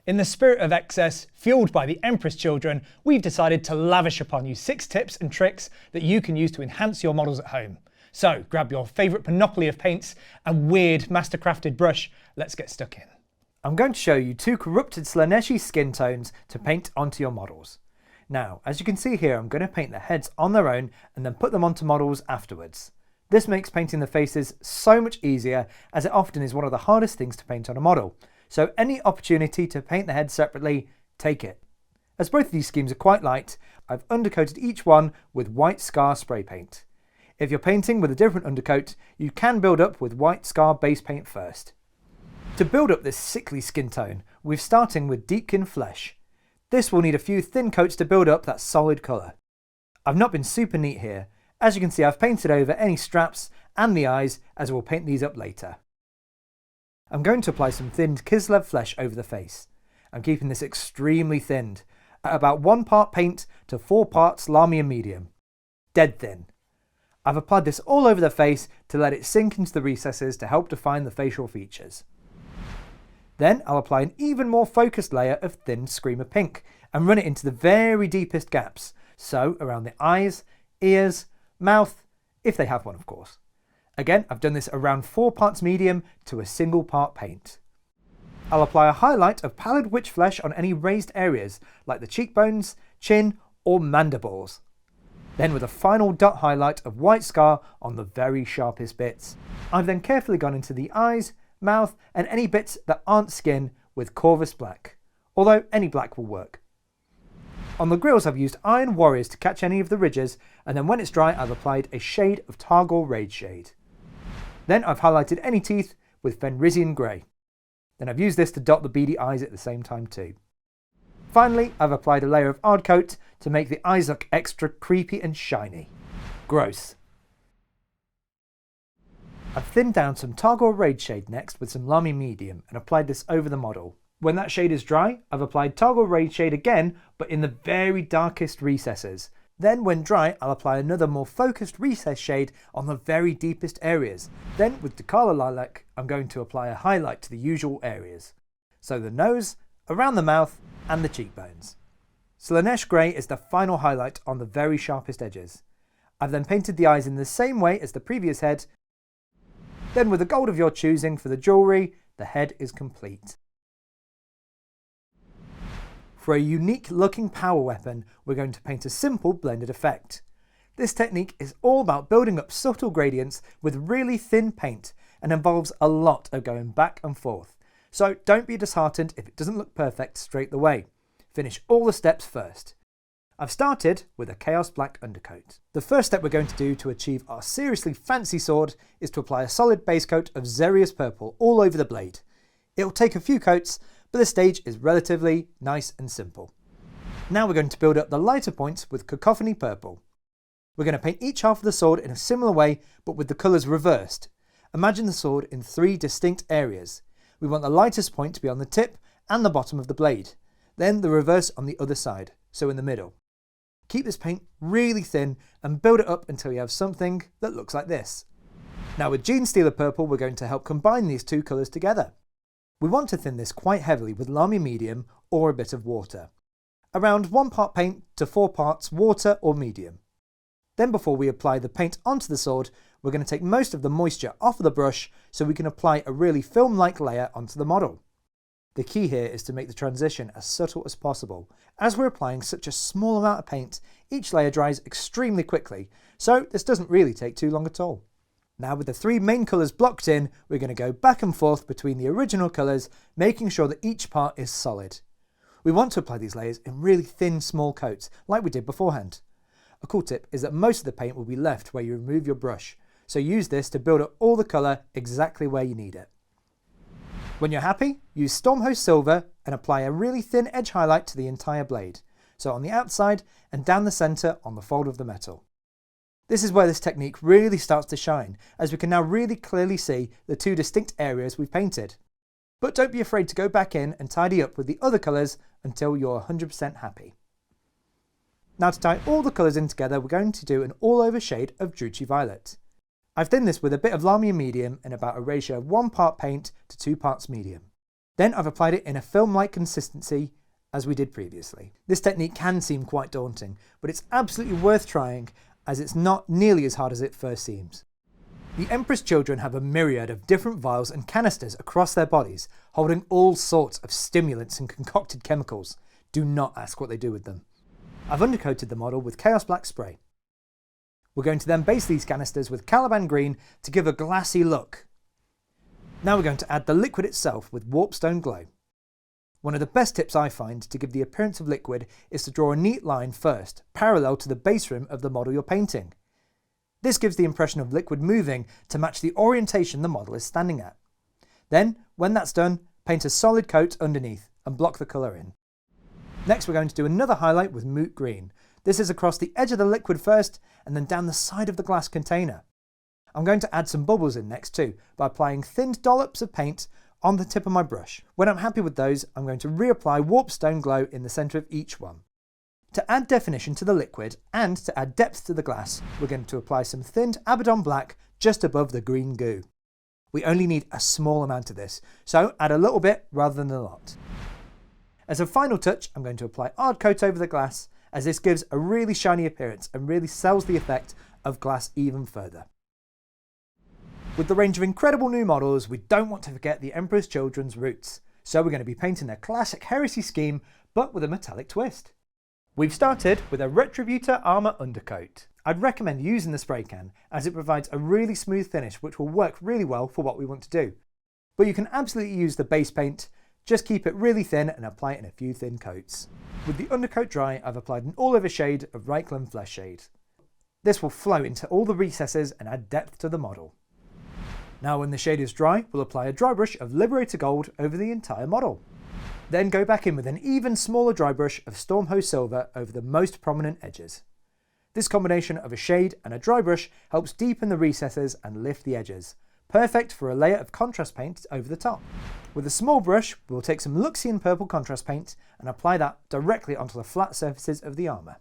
In the spirit of excess, fueled by the Empress children, we've decided to lavish upon you 6 tips and tricks that you can use to enhance your models at home. So grab your favourite panoply of paints and weird mastercrafted brush. Let's get stuck in. I'm going to show you 2 corrupted Slaaneshi skin tones to paint onto your models. Now, as you can see here, I'm going to paint the heads on their own and then put them onto models afterwards. This makes painting the faces so much easier, as it often is one of the hardest things to paint on a model. So any opportunity to paint the head separately, take it. As both of these schemes are quite light, I've undercoated each one with White Scar spray paint. If you're painting with a different undercoat, you can build up with White Scar base paint first. To build up this sickly skin tone, we're starting with Deepkin Flesh. This will need a few thin coats to build up that solid colour. I've not been super neat here. As you can see, I've painted over any straps and the eyes, as we'll paint these up later. I'm going to apply some thinned Kislev Flesh over the face. I'm keeping this extremely thinned, at about 1 part paint to 4 parts Lahmian medium. Dead thin. I've applied this all over the face to let it sink into the recesses to help define the facial features. Then I'll apply an even more focused layer of thin Screamer Pink and run it into the very deepest gaps, so around the eyes, ears, mouth, if they have one of course. Again, I've done this around 4 parts medium to a single part paint. I'll apply a highlight of pallid witch flesh on any raised areas, like the cheekbones, chin, or mandibles. Then with a final dot highlight of White Scar on the very sharpest bits. I've then carefully gone into the eyes, mouth, and any bits that aren't skin with Corvus Black, although any black will work. On the grills I've used Iron Warriors to catch any of the ridges, and then when it's dry I've applied a shade of Targor Rage Shade. Then I've highlighted any teeth with Fenrisian Grey. Then I've used this to dot the beady eyes at the same time too. Finally, I've applied a layer of Ardcoat to make the eyes look extra creepy and shiny. Gross. I've thinned down some Targor Rage Shade next with some Lahmian medium and applied this over the model. When that shade is dry, I've applied Targor Rage Shade again, but in the very darkest recesses. Then when dry, I'll apply another more focused recess shade on the very deepest areas. Then with Dakala Lilac, I'm going to apply a highlight to the usual areas. So the nose, around the mouth, and the cheekbones. Slaanesh Grey is the final highlight on the very sharpest edges. I've then painted the eyes in the same way as the previous head. Then with the gold of your choosing for the jewellery, the head is complete. For a unique looking power weapon, we're going to paint a simple blended effect. This technique is all about building up subtle gradients with really thin paint and involves a lot of going back and forth. So don't be disheartened if it doesn't look perfect straight away. Finish all the steps first. I've started with a Chaos Black undercoat. The first step we're going to do to achieve our seriously fancy sword is to apply a solid base coat of Xerius Purple all over the blade. It'll take a few coats, but the stage is relatively nice and simple. Now we're going to build up the lighter points with Cacophony Purple. We're going to paint each half of the sword in a similar way, but with the colours reversed. Imagine the sword in 3 distinct areas. We want the lightest point to be on the tip and the bottom of the blade, then the reverse on the other side, so in the middle. Keep this paint really thin and build it up until you have something that looks like this. Now with Genestealer Purple, we're going to help combine these 2 colours together. We want to thin this quite heavily with Lahmian medium or a bit of water. Around 1 part paint to 4 parts water or medium. Then before we apply the paint onto the sword, we're going to take most of the moisture off of the brush so we can apply a really film-like layer onto the model. The key here is to make the transition as subtle as possible. As we're applying such a small amount of paint, each layer dries extremely quickly, so this doesn't really take too long at all. Now with the 3 main colours blocked in, we're going to go back and forth between the original colours, making sure that each part is solid. We want to apply these layers in really thin small coats, like we did beforehand. A cool tip is that most of the paint will be left where you remove your brush, so use this to build up all the colour exactly where you need it. When you're happy, use Stormhost Silver and apply a really thin edge highlight to the entire blade, so on the outside and down the centre on the fold of the metal. This is where this technique really starts to shine, as we can now really clearly see the 2 distinct areas we've painted. But don't be afraid to go back in and tidy up with the other colours until you're 100% happy. Now to tie all the colours in together, we're going to do an all-over shade of Druchii Violet. I've done this with a bit of Lahmian medium and about a ratio of 1 part paint to 2 parts medium. Then I've applied it in a film-like consistency as we did previously. This technique can seem quite daunting, but it's absolutely worth trying as it's not nearly as hard as it first seems. The Empress children have a myriad of different vials and canisters across their bodies, holding all sorts of stimulants and concocted chemicals. Do not ask what they do with them. I've undercoated the model with Chaos Black spray. We're going to then base these canisters with Caliban Green to give a glassy look. Now we're going to add the liquid itself with Warpstone Glow. One of the best tips I find to give the appearance of liquid is to draw a neat line first, parallel to the base rim of the model you're painting. This gives the impression of liquid moving to match the orientation the model is standing at. Then, when that's done, paint a solid coat underneath and block the colour in. Next we're going to do another highlight with Moot Green. This is across the edge of the liquid first and then down the side of the glass container. I'm going to add some bubbles in next too by applying thinned dollops of paint on the tip of my brush. When I'm happy with those, I'm going to reapply Warpstone Glow in the centre of each one. To add definition to the liquid and to add depth to the glass, we're going to apply some thinned Abaddon Black just above the green goo. We only need a small amount of this, so add a little bit rather than a lot. As a final touch, I'm going to apply Ard Coat over the glass, as this gives a really shiny appearance and really sells the effect of glass even further. With the range of incredible new models, we don't want to forget the Emperor's Children's roots, so we're going to be painting their classic Heresy scheme, but with a metallic twist. We've started with a Retributor Armour undercoat. I'd recommend using the spray can as it provides a really smooth finish which will work really well for what we want to do. But you can absolutely use the base paint, just keep it really thin and apply it in a few thin coats. With the undercoat dry, I've applied an all-over shade of Reikland Flesh Shade. This will flow into all the recesses and add depth to the model. Now when the shade is dry, we'll apply a dry brush of Liberator Gold over the entire model. Then go back in with an even smaller dry brush of Stormhost Silver over the most prominent edges. This combination of a shade and a dry brush helps deepen the recesses and lift the edges. Perfect for a layer of contrast paint over the top. With a small brush, we'll take some Luxian Purple contrast paint and apply that directly onto the flat surfaces of the armour.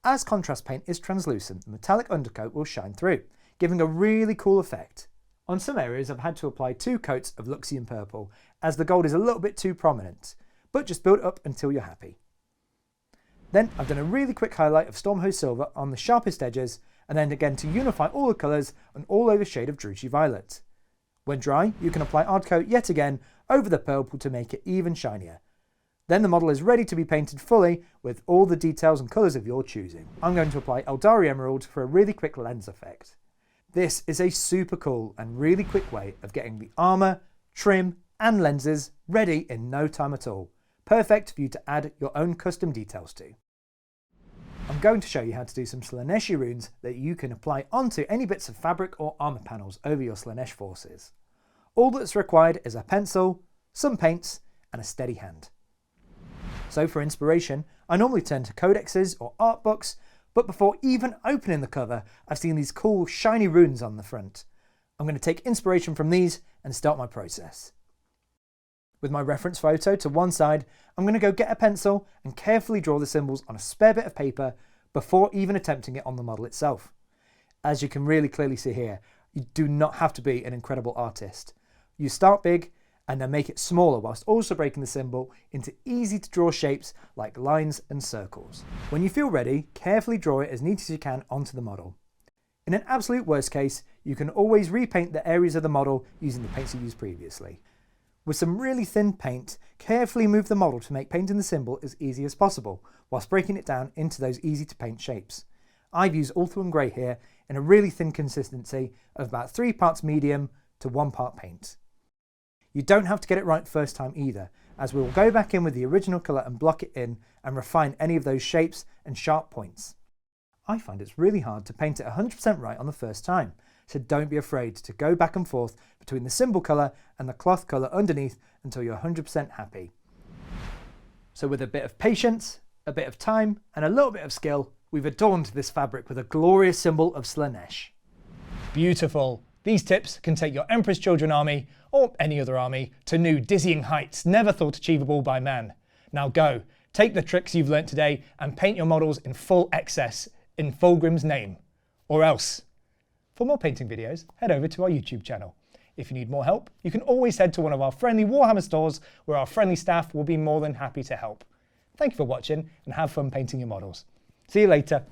As contrast paint is translucent, the metallic undercoat will shine through, giving a really cool effect. On some areas I've had to apply 2 coats of Luxian Purple as the gold is a little bit too prominent, but just build up until you're happy. Then I've done a really quick highlight of Stormhost Silver on the sharpest edges, and then again to unify all the colours, an all-over shade of Druchii Violet. When dry, you can apply Ard Coat yet again over the purple to make it even shinier. Then the model is ready to be painted fully with all the details and colours of your choosing. I'm going to apply Eldari Emerald for a really quick lens effect. This is a super cool and really quick way of getting the armour, trim and lenses ready in no time at all. Perfect for you to add your own custom details to. I'm going to show you how to do some Slaaneshi runes that you can apply onto any bits of fabric or armour panels over your Slaanesh forces. All that's required is a pencil, some paints and a steady hand. So for inspiration, I normally turn to codexes or art books, but before even opening the cover, I've seen these cool shiny runes on the front. I'm going to take inspiration from these and start my process. With my reference photo to one side, I'm going to go get a pencil and carefully draw the symbols on a spare bit of paper before even attempting it on the model itself. As you can really clearly see here, you do not have to be an incredible artist. You start big and then make it smaller whilst also breaking the symbol into easy to draw shapes like lines and circles. When you feel ready, carefully draw it as neat as you can onto the model. In an absolute worst case, you can always repaint the areas of the model using the paints you used previously. With some really thin paint, carefully move the model to make painting the symbol as easy as possible, whilst breaking it down into those easy to paint shapes. I've used Ulthuan Grey here in a really thin consistency of about 3 parts medium to 1 part paint. You don't have to get it right first time either, as we will go back in with the original colour and block it in and refine any of those shapes and sharp points. I find it's really hard to paint it 100% right on the first time, so don't be afraid to go back and forth between the symbol colour and the cloth colour underneath until you're 100% happy. So with a bit of patience, a bit of time and a little bit of skill, we've adorned this fabric with a glorious symbol of Slaanesh. Beautiful. These tips can take your Emperor's Children army, or any other army, to new dizzying heights never thought achievable by man. Now go, take the tricks you've learnt today and paint your models in full excess in Fulgrim's name. Or else. For more painting videos, head over to our YouTube channel. If you need more help, you can always head to one of our friendly Warhammer stores where our friendly staff will be more than happy to help. Thank you for watching and have fun painting your models. See you later.